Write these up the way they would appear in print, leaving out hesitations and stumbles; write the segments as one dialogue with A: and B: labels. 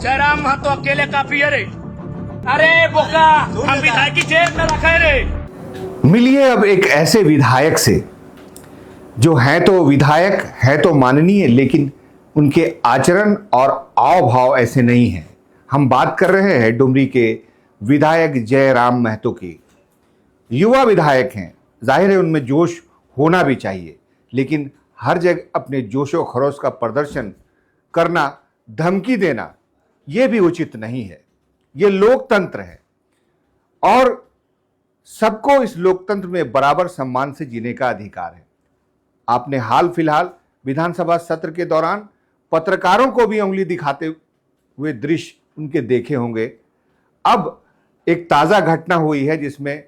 A: जयराम महतो अकेले काफी है रे। अरे बोका, हम विधायक की जेल में रखे रे।
B: मिलिए अब एक ऐसे विधायक से जो हैं तो विधायक, है तो माननीय, लेकिन उनके आचरण और आव भाव ऐसे नहीं हैं। हम बात कर रहे हैं डुमरी के विधायक जयराम महतो की। युवा विधायक हैं, जाहिर है उनमें जोश होना भी चाहिए, लेकिन हर जगह अपने जोशो खरोश का प्रदर्शन करना, धमकी देना, ये भी उचित नहीं है। ये लोकतंत्र है और सबको इस लोकतंत्र में बराबर सम्मान से जीने का अधिकार है। आपने हाल फिलहाल विधानसभा सत्र के दौरान पत्रकारों को भी उंगली दिखाते हुए दृश्य उनके देखे होंगे। अब एक ताजा घटना हुई है जिसमें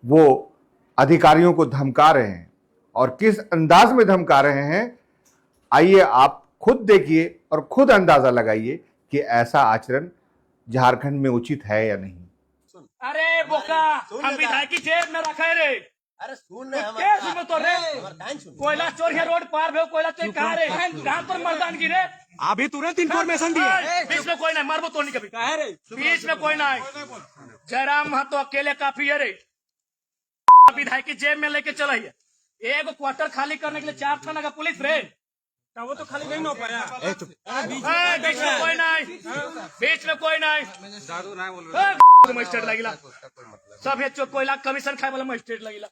B: वो अधिकारियों को धमका रहे हैं, और किस अंदाज में धमका रहे हैं आइए आप खुद देखिए और खुद अंदाजा लगाइए कि ऐसा आचरण झारखंड में उचित है या नहीं।
A: अरे बोका, हम विधायक की जेल में रखे रे।
C: अरे सुन ना
A: केस में तो रे कोयला चोर है, रोड पार भे कोयला चोर कहाँ रे, कहाँ पर मर्दानगी रे।
D: अभी तुरंत इन्फॉर्मेशन दिए।
A: बीच में कोई नहीं, मारबो तो नहीं कभी।
D: काहे रे?
A: बीच में कोई नहीं। जयराम महतो अकेले काफी है रे। विधायक की जेल में लेके चला है, एक क्वार्टर खाली करने के लिए 4 थाना का पुलिस रे।
D: वो तो खाली नहीं हो पाया।
A: बीच में कोई नहीं, बीच में कोई नहीं।
D: दादू ना बोल
A: मजिस्ट्रेट लगिला, सब है कोयला कमीशन खाए वाला मजिस्ट्रेट लगिला।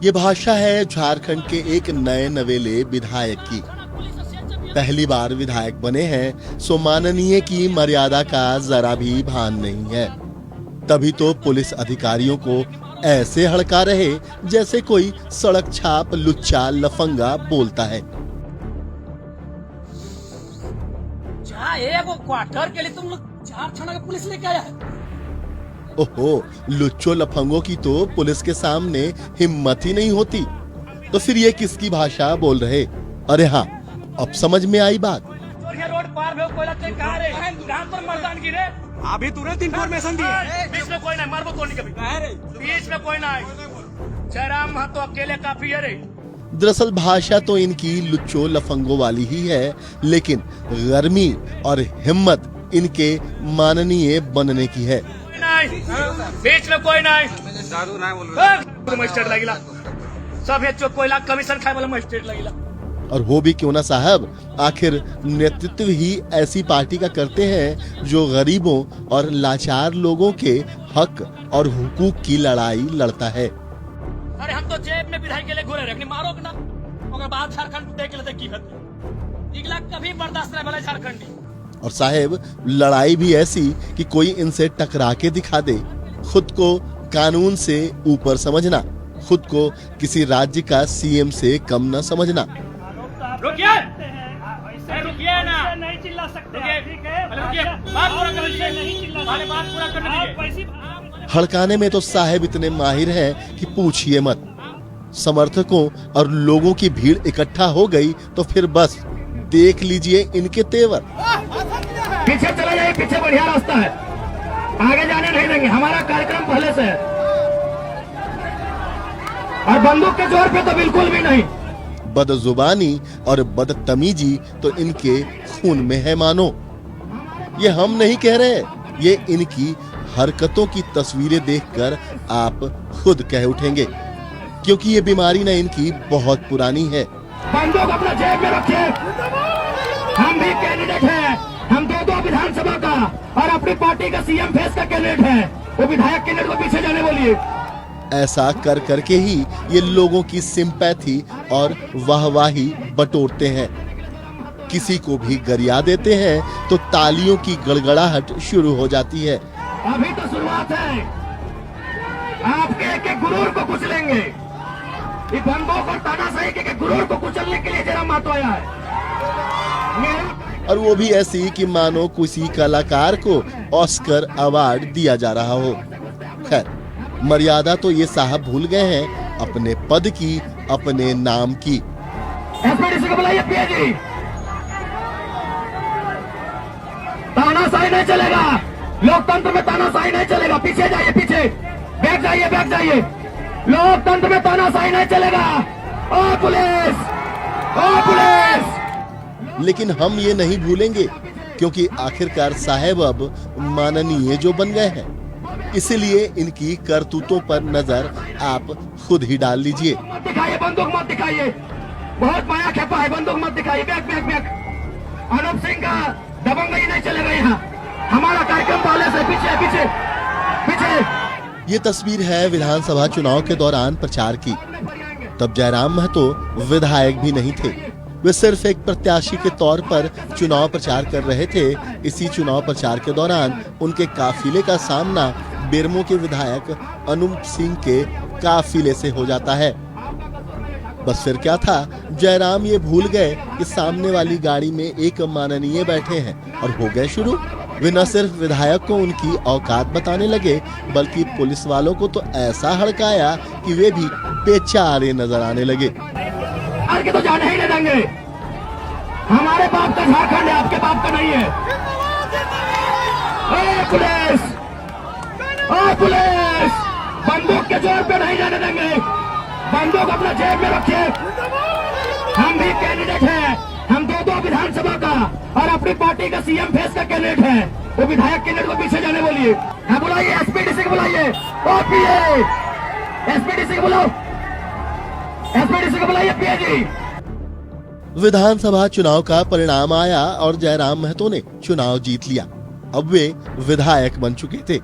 E: ये भाषा है झारखंड के एक नए नवेले विधायक की। पहली बार विधायक बने हैं, सो माननीय की मर्यादा का जरा भी भान नहीं है। तभी तो पुलिस अधिकारियों को ऐसे हड़का रहे जैसे कोई सड़क छाप लुच्चा लफंगा बोलता है।
A: एक क्वार्टर के लिए तुम लोग 4 थाना का पुलिस लेके आया है।
E: ओहो, लुच्चो लफंगों की तो पुलिस के सामने हिम्मत ही नहीं होती, तो फिर ये किसकी भाषा बोल रहे? अरे हाँ, अब समझ में आई बात।
A: रोड पार भे कोयला चोर कहाँ रे, कहाँ पर मर्दानगी रे।
D: अभी तुरंत इन्फॉर्मेशन दिए।
A: बीच में कोई नहीं, मारबो तो नहीं कभी।
D: काहे रे?
A: बीच में कोई नहीं। जयराम महतो अकेले काफी है रे।
E: दरअसल भाषा तो इनकी लुच्चो लफंगों वाली ही है, लेकिन गर्मी और हिम्मत इनके माननीय बनने की है।
A: बीच में कोई नहीं।
D: दादू ना बोल
A: मजिस्ट्रेट लगिला, सब है कोयला कमीशन खाए वाला मजिस्ट्रेट लगिला।
E: और वो भी क्यों ना साहब, आखिर नेतृत्व ही ऐसी पार्टी का करते हैं जो गरीबों और लाचार लोगों के हक और हुकूक की लड़ाई लड़ता है।
A: अरे हम तो जेब में विधायक के लिए घूरे रहे, मारो ना ओकर बाद झारखंड देख लेते की करते। इगला कभी बर्दाश्त नहीं भले झारखंडी।
E: और साहेब, लड़ाई भी ऐसी कि कोई इनसे टकरा के दिखा दे। खुद को कानून से ऊपर समझना, खुद को किसी राज्य का सीएम से कम न समझना।
A: रुकिए, रुकिए ना, नहीं चिल्ला सकते, ठीक है, रुकिए, बात पूरा कर लीजिए, बात पूरा करने दीजिए।
E: हड़काने में तो साहेब इतने माहिर हैं कि पूछिए मत। समर्थकों और लोगों की भीड़ इकट्ठा हो गई तो फिर बस देख लीजिए इनके तेवर।
A: पीछे चला जाइए, पीछे बढ़िया रास्ता है, आगे जाने नहीं देंगे, हमारा कार्यक्रम पहले से है। और बंदूक के जोर पे तो बिल्कुल भी नहीं।
E: बदजुबानी और बदतमीजी तो इनके खून में है मानो। ये हम नहीं कह रहे, ये इनकी हरकतों की तस्वीरें देखकर आप खुद कह उठेंगे, क्योंकि ये बीमारी न इनकी बहुत पुरानी है।
A: बंदूक अपना जेब में रखिए, हम भी कैंडिडेट हैं, हम 2 विधानसभा का और अपनी पार्टी का सीएम फेस का कैंडिडेट है। वो विधायक कैंडिडेट को पीछे जाने बोलिए।
E: ऐसा कर करके ही ये लोगों की सिंपैथी और वाहवाही बटोरते हैं। किसी को भी गरिया देते हैं तो तालियों की गड़गड़ाहट शुरू हो जाती है।
A: अभी तो शुरुआत है, आपके एक गुरूर को कुचलेंगे। ये बंदूक और तानाशाही के गुरूर को कुचलने के लिए जयराम महतो आया है।
E: और वो भी ऐसी कि मानो किसी कलाकार को ऑस्कर अवार्ड दिया जा रहा हो। खैर, मर्यादा तो ये साहब भूल गए हैं अपने पद की, अपने नाम की।
A: एसपीडीसी को बुलाइए, पीएजी। तानाशाही नहीं चलेगा, लोकतंत्र में तानाशाही नहीं चलेगा। पीछे जाइए, पीछे बैठ जाइए, बैठ जाइए। लोकतंत्र में तानाशाही नहीं चलेगा। ओ पुलिस,
E: लेकिन हम ये नहीं भूलेंगे क्योंकि आखिरकार साहब अब माननीय जो बन गए हैं। इसीलिए इनकी करतूतों पर नजर आप खुद ही डाल लीजिए।
A: मत दिखाइए, बंदूक मत दिखाइए, बहुत माया खेपा है, बंदूक मत दिखाइए। Back back back. Anup Singh का दबंगई नहीं चलेगा यहाँ। हमारा कार्यक्रम पहले से पीछे पीछे पीछे।
E: ये तस्वीर है विधानसभा चुनाव के दौरान प्रचार की। तब जयराम महतो विधायक भी नहीं थे, वे सिर्फ एक प्रत्याशी के तौर पर चुनाव प्रचार कर रहे थे। इसी चुनाव प्रचार के दौरान उनके काफिले का सामना बेरमो के विधायक अनूप सिंह के काफिले से हो जाता है। बस फिर क्या था, जयराम ये भूल गए कि सामने वाली गाड़ी में एक माननीय बैठे हैं और हो गए शुरू। वे न सिर्फ विधायक को उनकी औकात बताने लगे, बल्कि पुलिस वालों को तो ऐसा हड़काया कि वे भी बेचारे नजर आने लगे।
A: आगे तो जाने ही नहीं देंगे। हमारे बाप का झारखंड है, आपके बाप का नहीं है। ओए पुलिस, ओए पुलिस, बंदूक के जोर पे नहीं जाने देंगे। बंदूक अपना जेब में रखिए। हम भी कैंडिडेट हैं, हम दो विधानसभा का और अपनी पार्टी का सीएम फेस का कैंडिडेट है। वो विधायक कैंडिडेट को पीछे जाने बोलिए। हाँ बुलाइए, एसपीडीसी को बुलाइए। ओपीए, एसपीडीसी को बुलाओ, एसपीडीसी को बुलाइए, पीए जी।
E: विधानसभा चुनाव का परिणाम आया और जयराम महतो ने चुनाव जीत लिया। अब वे विधायक बन चुके थे,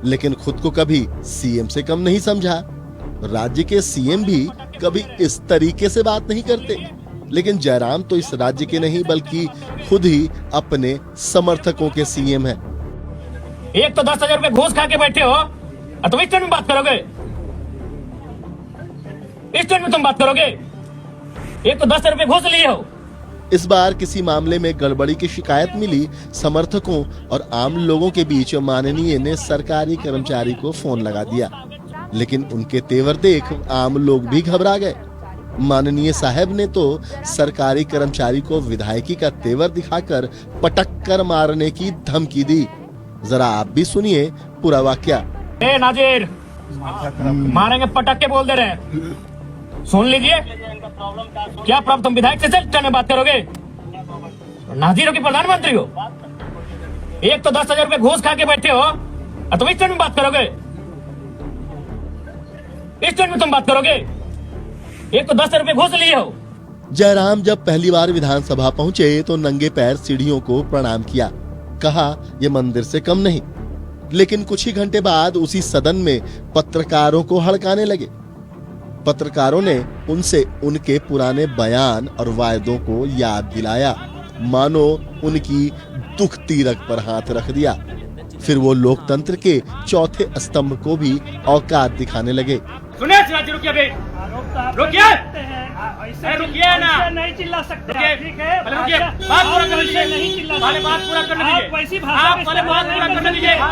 E: लेकिन खुद को कभी सीएम से कम नहीं समझा। राज्य के सीएम भी कभी इस तरीके से बात नहीं करते, लेकिन जयराम तो इस राज्य के नहीं बल्कि खुद ही अपने समर्थकों के सीएम हैं।
A: एक तो 10,000 रुपए घूस खा के बैठे हो और तुम इस टर्न में बात करोगे, इस टर्न में तुम बात करोगे। एक तो 10,000 रुपए घूस लिए हो।
E: इस बार किसी मामले में गड़बड़ी की शिकायत मिली। समर्थकों और आम लोगों के बीच माननीय ने सरकारी कर्मचारी को फोन लगा दिया, लेकिन उनके तेवर देख आम लोग भी घबरा गए। माननीय साहब ने तो सरकारी कर्मचारी को विधायकी का तेवर दिखाकर पटक कर मारने की धमकी दी। जरा आप भी सुनिए पूरा वाकया।
A: ए नाजिर, मारेंगे पटक के बोल दे रहे, सुन लीजिए। क्या प्रॉब्लम, तुम विधायक से टर्न में बात करोगे? नाजिर हो कि प्रधानमंत्री हो? एक तो 10,000 रुपए घूस खा के बैठे हो और तुम इस टर्न में बात करोगे, इस टर्न में तुम बात करोगे। एक तो 10,000 रुपए घूस लिए हो।
E: जयराम जब पहली बार विधानसभा पहुंचे तो नंगे पैर सीढ़ियों को प्रणाम किया, कहा ये मंदिर से कम नहीं। लेकिन कुछ ही घंटे बाद उसी सदन में पत्रकारों को हड़काने लगे। पत्रकारों ने उनसे उनके पुराने बयान और वायदों को याद दिलाया, मानो उनकी दुखती रग पर हाथ रख दिया। फिर वो लोकतंत्र के चौथे स्तंभ को भी औकात दिखाने लगे।
A: सुनिए शिवाजी, रुकिए भाई, रुकिए, रुकिए ना,
C: नहीं चिल्ला सकते, ठीक है?
A: पहले रुकिए, बात पूरा करने दीजिए,
C: नहीं चिल्ला सकते।
A: पहले बात पूरा करने दीजिए,
C: आप वैसी भाषा
A: आप पहले बात पूरा करने दीजिए, बात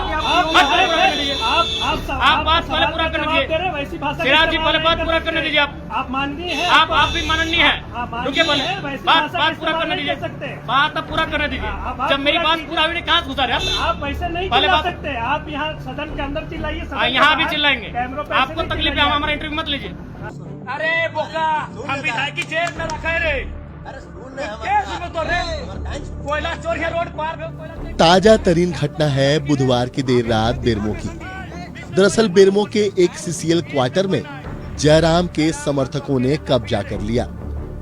A: पहले पूरा करने दीजिए, आप बात पहले पूरा करने दीजिए,
C: वैसी भाषा
A: सिराज जी पहले बात पूरा करने दीजिए।
C: आप माननीय हैं,
A: आप भी माननीय हैं, रुकिए पहले, बात पूरा करने दीजिए, बात अब पूरा करने दीजिए। जब मेरी बात पूरा हुई, कहाँ घुसा रहे
C: आप वैसे नहीं
A: पहले
C: चिल्ला
A: बात-
C: सकते। आप यहाँ सदन के अंदर चिल्लाइए,
A: यहाँ भी चिल्लाएंगे।
C: कैमरों पे
A: आपको तकलीफ है, हमारा इंटरव्यू मत लीजिए। अरे बोका, हम विधायक की जेब में रखे रे, कोयला चोर है रोड पार।
E: ताजा तरीन घटना है बुधवार की देर रात बेरमो की। दरअसल बेरमो के एक सीसीएल क्वार्टर में जयराम के समर्थकों ने कब्जा कर लिया।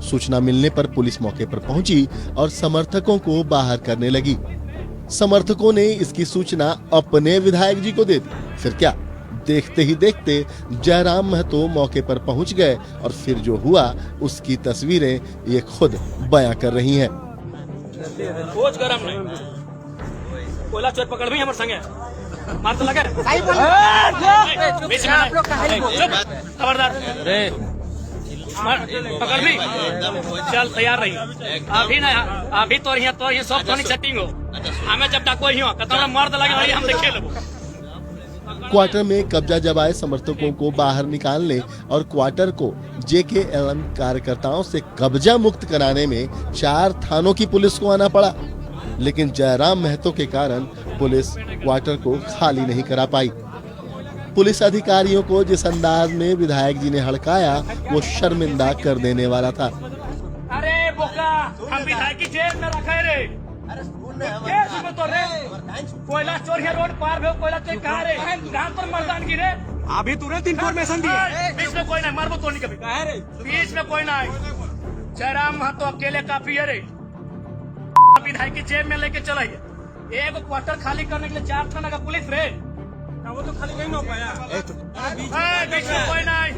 E: सूचना मिलने पर पुलिस मौके पर पहुंची और समर्थकों को बाहर करने लगी। समर्थकों ने इसकी सूचना अपने विधायक जी को दे दी। फिर क्या, देखते ही देखते जयराम महतो मौके पर पहुंच गए और फिर जो हुआ उसकी तस्वीरें ये खुद बयां कर रही हैं।
A: खोज कर हमने कोयला चोर पकड़ भी हमारे संगे मार तो लगे खबरदार पकड़ भी चल तैयार रही। अभी ना अभी तो ये सब थोड़ी सेटिंग हो, हमें जब तक कोई हो कतरा मार तो लगे हम देखे लेबो।
E: क्वार्टर में कब्जा जमाए समर्थकों को बाहर निकालने और क्वार्टर को जेकेएलएम कार्यकर्ताओं से कब्जा मुक्त कराने में 4 थानों की पुलिस को आना पड़ा। लेकिन जयराम महतो के कारण पुलिस क्वार्टर को खाली नहीं करा पाई। पुलिस अधिकारियों को जिस अंदाज में विधायक जी ने हड़काया वो शर्मिंदा कर देने वाला था।
A: अरे बोका, हम विधायक की जेब में रखे रे,
C: कोयला चोर है, रोड पार भे कोयला चोर कहाँ रे? कहाँ पर मर्दानगी रे?
D: अभी तुरंत इन्फॉर्मेशन दी है।
C: बीच में कोई नहीं, मारबो तो नहीं कभी। बीच में कोई नहीं। जयराम महतो अकेले काफी है रे। विधायक की जेब में लेके चला है। एक क्वार्टर खाली करने के लिए 4 थाना का पुलिस रे।
D: वो तो खाली नहीं हो पाया।
C: बीच में कोई नहीं,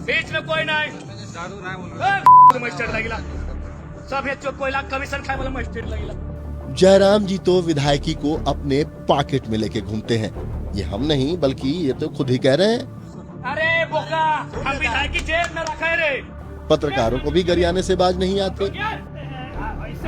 C: बीच में कोई नहीं।
D: दादू ना बोल
C: मजिस्ट्रेट लगिला सब हे चोर कोयला कमीशन खाए वाला मजिस्ट्रेट लगिला।
E: जयराम जी तो विधायकी को अपने पॉकेट में लेके घूमते हैं। ये हम नहीं बल्कि ये तो खुद ही कह रहे हैं।
C: अरे बोका, हम विधायक की जेब में रखे रे।
E: पत्रकारों को भी गरियाने से बाज नहीं आते।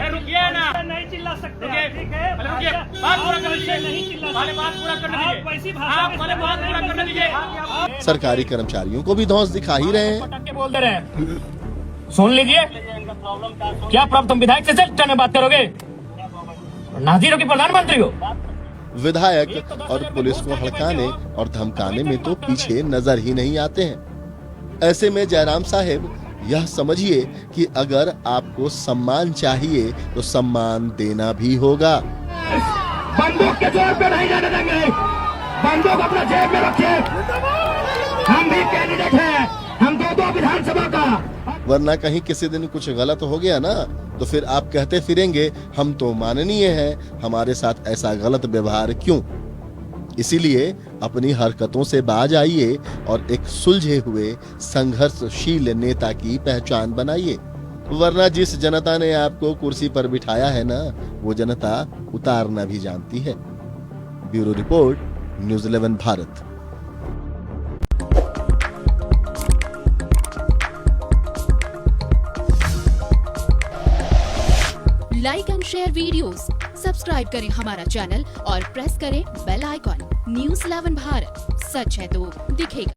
C: रुकिए ना, नहीं चिल्ला सकते। ठीक है, रुकिए, बात पूरा कर लीजिए। नहीं चिल्ला, बात पूरा करने दीजिए। आप वाले बात पूरा करने दीजिए।
E: सरकारी कर्मचारियों को भी धौंस दिखा ही रहे हैं।
C: पटक के बोल दे रहे हैं। सुन लीजिए, क्या प्रॉब्लम, तुम विधायक से सेक्टर में बात करोगे? नाजिर हो कि प्रधानमंत्री हो?
E: विधायक और पुलिस को हड़काने और धमकाने में तो पीछे नजर ही नहीं आते हैं। ऐसे में जयराम साहब यह समझिए कि अगर आपको सम्मान चाहिए तो सम्मान देना भी होगा।
A: बंदूक के जोर पे नहीं जाने देंगे। बंदूक अपना जेब में रखिए। हम भी कैंडिडेट हैं, हम 2-2 विधानसभा का।
E: वरना कहीं किसी दिन कुछ गलत हो गया ना तो फिर आप कहते फिरेंगे हम तो माननीय हैं, हमारे साथ ऐसा गलत व्यवहार क्यों। इसीलिए अपनी हरकतों से बाज आइए और एक सुलझे हुए संघर्षशील नेता की पहचान बनाइए। वरना जिस जनता ने आपको कुर्सी पर बिठाया है ना, वो जनता उतारना भी जानती है। Bureau report, news 11 Bharat.
F: Like and share videos, subscribe करें हमारा चैनल और प्रेस करें बेल आइकॉन। न्यूज़ 11 भारत, सच है तो दिखेगा।